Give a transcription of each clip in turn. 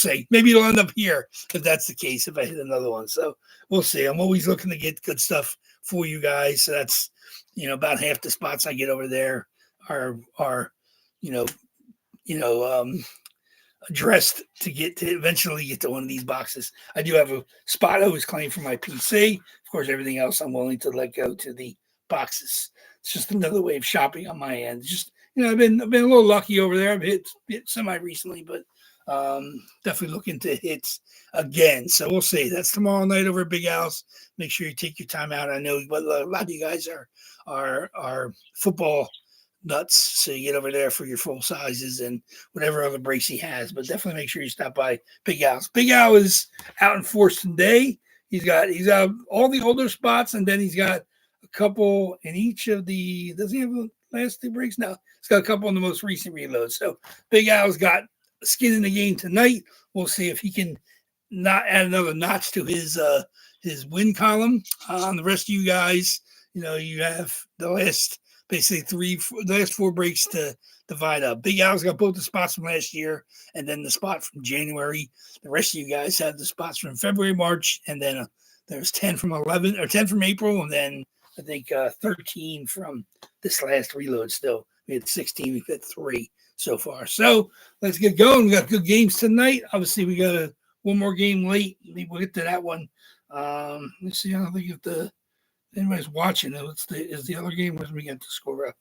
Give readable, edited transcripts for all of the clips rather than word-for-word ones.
see. Maybe it'll end up here if that's the case, if I hit another one. So we'll see. I'm always looking to get good stuff for you guys. So that's, about half the spots I get over there are you know, addressed to eventually get to one of these boxes. I do have a spot I always claim for my PC. Of course, everything else I'm willing to let go to the boxes. It's just another way of shopping on my end. Just, I've been a little lucky over there. I've hit semi recently, but definitely looking to hit again. So we'll see. That's tomorrow night over at Big Al's. Make sure you take your time out. I know a lot of you guys are football nuts, so you get over there for your full sizes and whatever other breaks he has. But definitely make sure you stop by Big Al's. Big Al is out in Forston Day. He's got all the older spots, and then he's got a couple in each of the. Does he have the last two breaks? No, he's got a couple in the most recent reloads. So Big Al's got skin in the game tonight. We'll see if he can not add another notch to his win column. On the rest of you guys, you have the last. Basically the last four breaks to divide up. Big Al's got both the spots from last year and then the spot from January. The rest of you guys have the spots from February, March, and then there's 10 from April, and then I think 13 from this last reload still. We had 16, we've had 3 so far. So let's get going. We got good games tonight. Obviously, we got one more game late. Maybe we'll get to that one. Let's see. I don't think if anybody's watching it. Is the other game when we get the score up?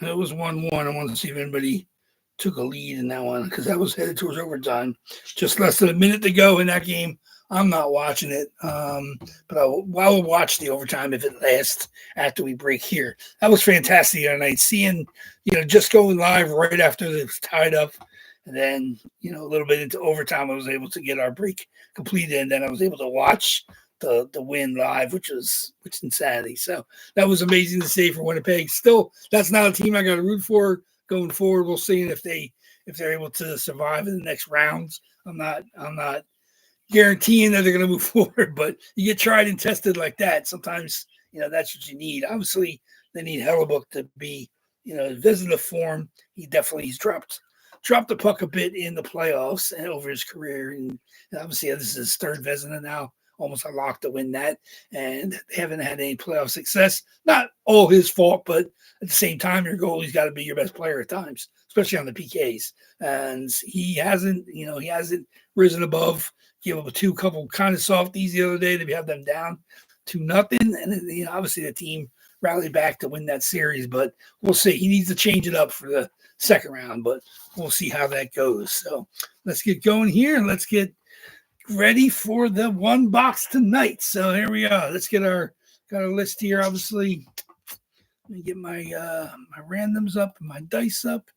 It was 1-1. I wanted to see if anybody took a lead in that one because that was headed towards overtime. Just less than a minute to go in that game. I'm not watching it, but I will watch the overtime if it lasts after we break here. That was fantastic the other night. Seeing, just going live right after it was tied up. And then, a little bit into overtime, I was able to get our break completed. And then I was able to watch the win live, which is insanity. So that was amazing to see for Winnipeg. Still, that's not a team I got to root for going forward. We'll see if they're able to survive in the next rounds. I'm not guaranteeing that they're going to move forward, but you get tried and tested like that. Sometimes that's what you need. Obviously, they need Hellebuck to be visitive form. He's dropped the puck a bit in the playoffs and over his career, and obviously this is his third Vezina now. Almost a lock to win that, and they haven't had any playoff success. Not all his fault, but at the same time, your goalie's got to be your best player at times, especially on the PKs. And he hasn't risen above. Gave up a couple kind of softies the other day to have them down 2-0, and obviously the team rallied back to win that series. But we'll see. He needs to change it up for the second round, but we'll see how that goes. So let's get going here, and let's get ready for the one box tonight. So here we are. Let's get got our list here. Obviously, let me get my randoms up and my dice up.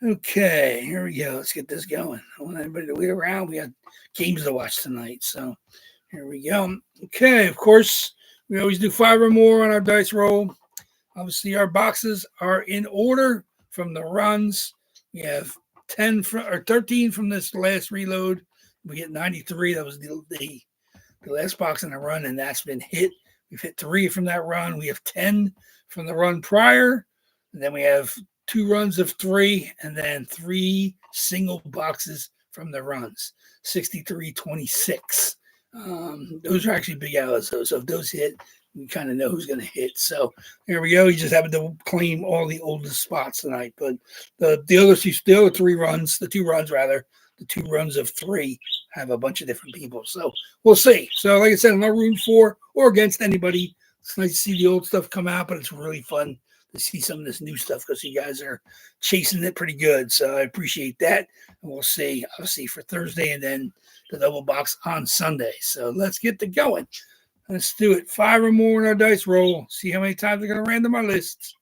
Okay, here we go. Let's get this going. I want everybody to wait around. We got games to watch tonight. So here we go. Okay, of course, we always do 5 or more on our dice roll. Obviously, our boxes are in order from the runs. We have 13 from this last reload. We get 93. That was the last box in the run, and that's been hit. We've hit 3 from that run. We have 10 from the run prior, and then we have 2 runs of 3, and then 3 single boxes from the runs. 63-26. Those are actually big hours, though. So if those hit, we kind of know who's going to hit. So here we go. He just happened to claim all the oldest spots tonight. But the other 3 runs, the 2 runs rather. The 2 runs of 3 have a bunch of different people. So we'll see. So like I said, I'm not rooting for or against anybody. It's nice to see the old stuff come out, but it's really fun to see some of this new stuff because you guys are chasing it pretty good. So I appreciate that. And we'll see, obviously, for Thursday and then the double box on Sunday. So let's get to going. Let's do it. 5 or more in our dice roll. See how many times we're going to random our lists.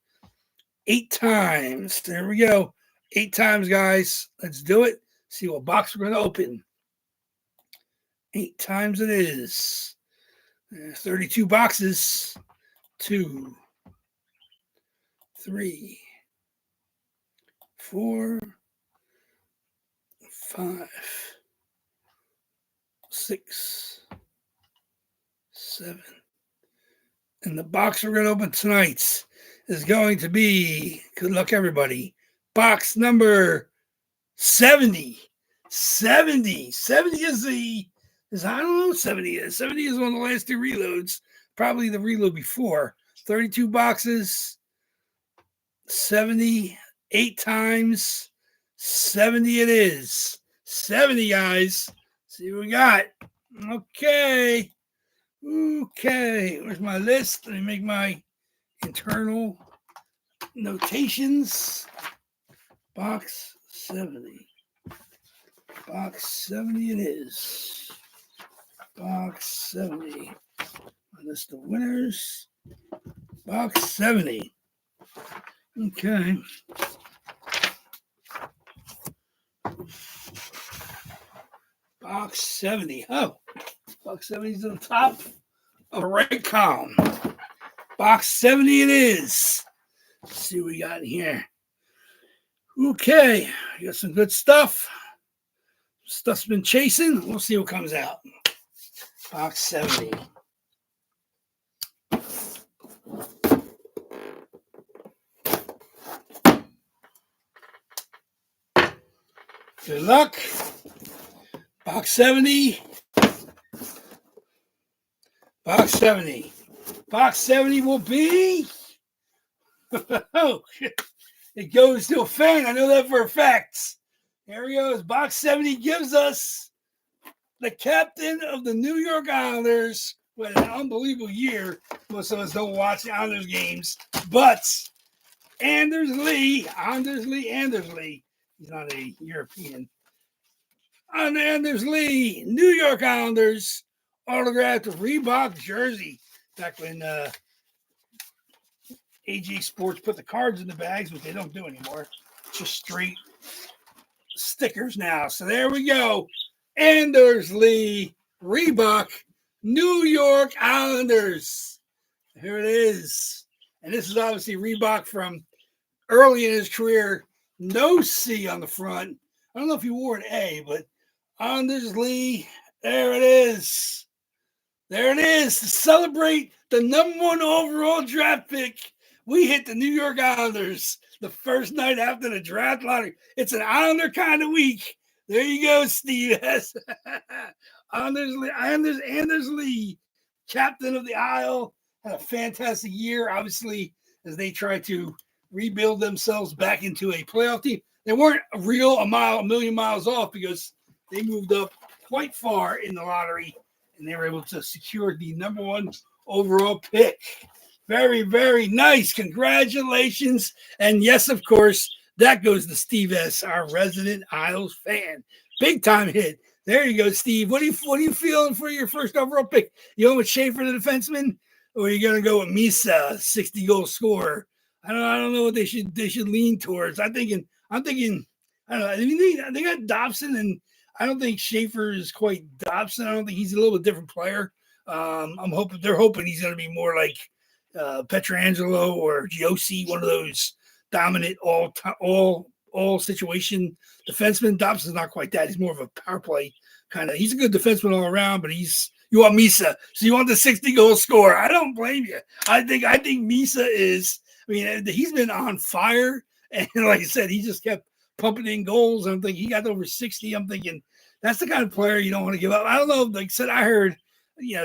8 times. There we go. 8 times, guys. Let's do it. See what box we're going to open. 8 times it is. 32 boxes. 2, 3, 4, 5, 6, 7. And the box we're going to open tonight is going to be, good luck everybody, box number 70. 70. 70 is I don't know what 70 is. 70 is one of the last two reloads. Probably the reload before. 32 boxes. 70, 8 times. 70 it is. 70, guys. See what we got. Okay. Okay. Where's my list? Let me make my internal notations. Box 70. Box 70 it is. Box 70. My list of winners. Box 70. Okay. Box 70. Oh, box 70 is on the top of the right column. Box 70 it is. Let's see what we got in here. Okay, we got some good stuff. Stuff's been chasing. We'll see what comes out. Box 70. Good luck. Box 70. Box 70. Box 70 will be. Oh, it goes to a fan. I know that for a fact. There he goes. Box 70 gives us the captain of the New York Islanders. What an unbelievable year. Most of us don't watch the Islanders games. But Anders Lee. He's not a European. Anders Lee, New York Islanders, autographed Reebok jersey. Back when AG Sports put the cards in the bags, which they don't do anymore. It's just straight stickers now. So there we go. Anders Lee, Reebok, New York Islanders. Here it is. And this is obviously Reebok from early in his career. No C on the front. I don't know if he wore an A, but Anders Lee, there it is. There it is. To celebrate the #1 overall draft pick, we hit the New York Islanders the first night after the draft lottery. It's an Islander kind of week. There you go, Steve. Anders Lee, captain of the Isle, had a fantastic year, obviously, as they try to rebuild themselves back into a playoff team. They weren't a million miles off because they moved up quite far in the lottery and they were able to secure the #1 overall pick. Very, very nice. Congratulations. And yes, of course, that goes to Steve S., our resident Isles fan. Big time hit. There you go, Steve. What are you feeling for your first overall pick? You going with Schaefer, the defenseman, or are you going to go with Misa, 60-goal scorer? I don't know what they should lean towards. I'm thinking. I don't know. I mean, they got Dobson, and I don't think Schaefer is quite Dobson. I don't think he's a little bit different player. They're hoping he's going to be more like Pietrangelo or Josi, one of those dominant all situation defensemen. Dobson's not quite that. He's more of a power play kind of. He's a good defenseman all around, but you want Misa, so you want the 60-goal scorer. I don't blame you. I think Misa is. I mean, he's been on fire, and like I said, he just kept pumping in goals. I'm thinking he got over 60. I'm thinking that's the kind of player you don't want to give up. I don't know. Like I said, I heard,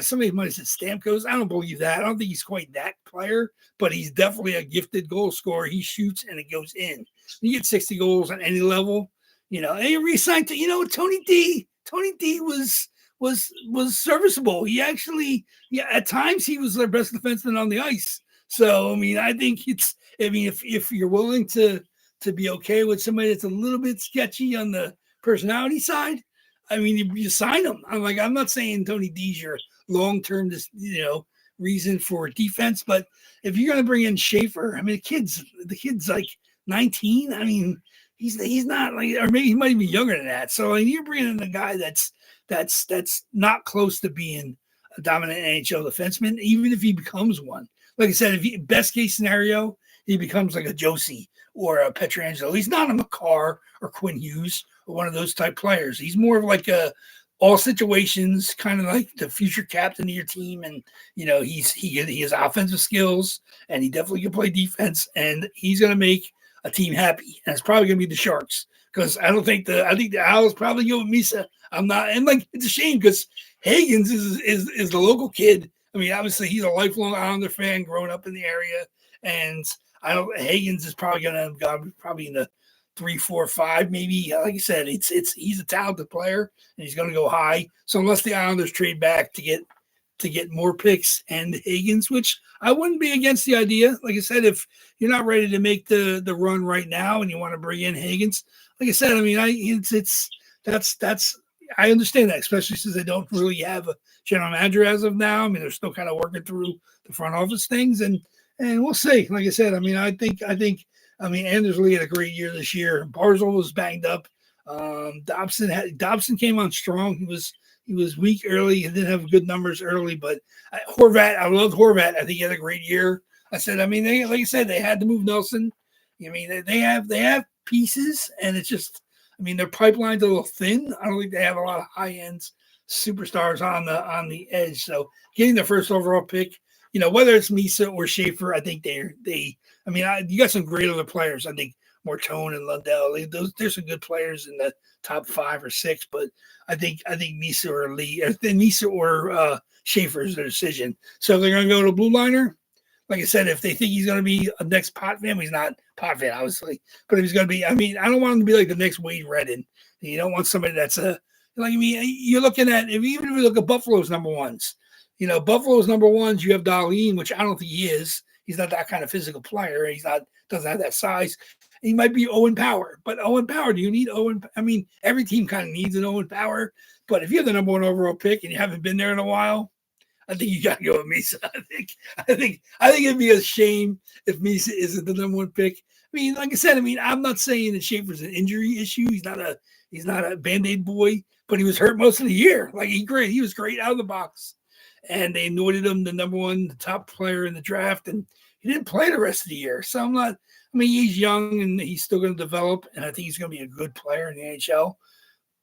somebody might have said Stamkos. I don't believe that. I don't think he's quite that player, but he's definitely a gifted goal scorer. He shoots and it goes in. You get 60 goals on any level, and he re-signed to, Tony D. Tony D was serviceable. He actually, at times he was their best defenseman on the ice. So, I mean, I think if you're willing to be okay with somebody that's a little bit sketchy on the personality side, I mean, you sign them. I'm not saying Tony D's your long-term, reason for defense, but if you're going to bring in Schaefer, I mean, the kid's like 19. I mean, he's not like, or maybe he might be younger than that. So you're bringing in a guy that's not close to being a dominant NHL defenseman, even if he becomes one. Like I said, best case scenario, he becomes like a Josi or a Pietrangelo. He's not a McCarr or Quinn Hughes or one of those type players. He's more of like a all situations, kind of like the future captain of your team. And, he has offensive skills and he definitely can play defense and he's going to make a team happy. And it's probably going to be the Sharks because I think the Owls probably go with Misa. I'm not, and like it's a shame because Higgins is the local kid. I mean, obviously he's a lifelong Islander fan, growing up in the area, and I don't. Higgins is probably gonna probably in the 3, 4, 5, maybe. Like I said, he's a talented player and he's gonna go high. So unless the Islanders trade back to get more picks and Higgins, which I wouldn't be against the idea. Like I said, if you're not ready to make the run right now and you want to bring in Higgins, like I said, I mean, that's I understand that, especially since they don't really have a general manager as of now. I mean, they're still kind of working through the front office things, and we'll see. Like I said, I mean, I mean, Anders Lee had a great year this year. Barzal was banged up. Dobson came on strong. He was weak early. He didn't have good numbers early, but Horvat, I loved Horvat. I think he had a great year. I said, I mean, like I said, they had to move Nelson. I mean, they have pieces, and it's just, I mean, their pipeline's a little thin. I don't think they have a lot of high end superstars on the edge. So getting the first overall pick, you know, whether it's Misa or Schaefer, I think I mean, you got some great other players. I think Mortone and Lundell, there's some good players in the top 5 or 6, but I think Misa or Lee, Misa or Schaefer is their decision. So if they're going to go to blue liner, like I said, if they think he's going to be a next Potvin, he's not Potvin, obviously, but if he's going to be, I mean, I don't want him to be like the next Wade Redden. You don't want somebody that's like, I mean, you're looking at, even if you look at Buffalo's number ones, you know, Buffalo's number ones, you have Darlene, which I don't think he is. He's not that kind of physical player. Doesn't have that size. He might be Owen Power, but Owen Power, do you need Owen? I mean, every team kind of needs an Owen Power, but if you have the number 1 overall pick and you haven't been there in a while, I think you got to go with Misa. I think it'd be a shame if Misa isn't the number 1 pick. I mean, like I said, I mean, I'm not saying that Schaefer's an injury issue. He's not a Band-Aid boy, but he was hurt most of the year. Like he was great out of the box, and they anointed him the number 1, the top player in the draft, and he didn't play the rest of the year. So I'm not. I mean, he's young and he's still going to develop, and I think he's going to be a good player in the NHL.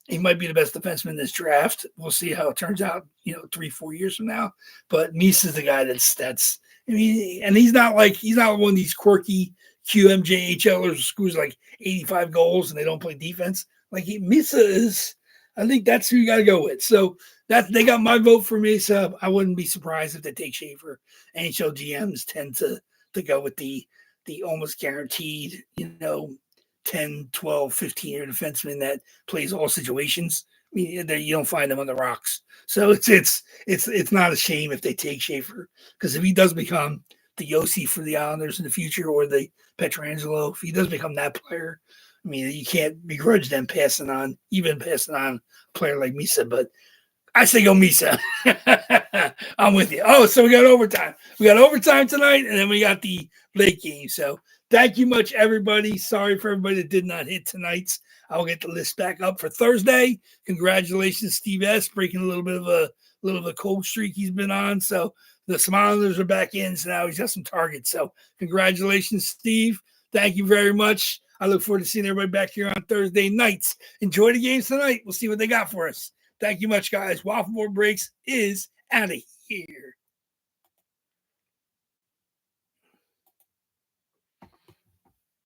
He might be the best defenseman in this draft. We'll see how it turns out, 3, 4 years from now. But Misa is the guy that's. I mean, and he's not one of these quirky QMJHLers who scores like 85 goals and they don't play defense. Like Misa is. I think that's who you got to go with. So they got my vote for Misa. I wouldn't be surprised if they take Schaefer. NHL GMs tend to go with the almost guaranteed, 10, 12, 15-year defenseman that plays all situations. I mean, you don't find them on the rocks. So it's not a shame if they take Schaefer, because if he does become the Yossi for the Islanders in the future, or the Pietrangelo, if he does become that player, I mean, you can't begrudge them passing on a player like Misa, but I say go Misa. I'm with you. Oh, so we got overtime. We got overtime tonight, and then we got the late game. So thank you much, everybody. Sorry for everybody that did not hit tonight's. I'll get the list back up for Thursday. Congratulations, Steve S. breaking a little bit of a cold streak he's been on. So the Smilers are back in, so now he's got some targets. So congratulations, Steve. Thank you very much. I look forward to seeing everybody back here on Thursday nights. Enjoy the games tonight. We'll see what they got for us. Thank you much, guys. Waffleboard Breaks is out of here.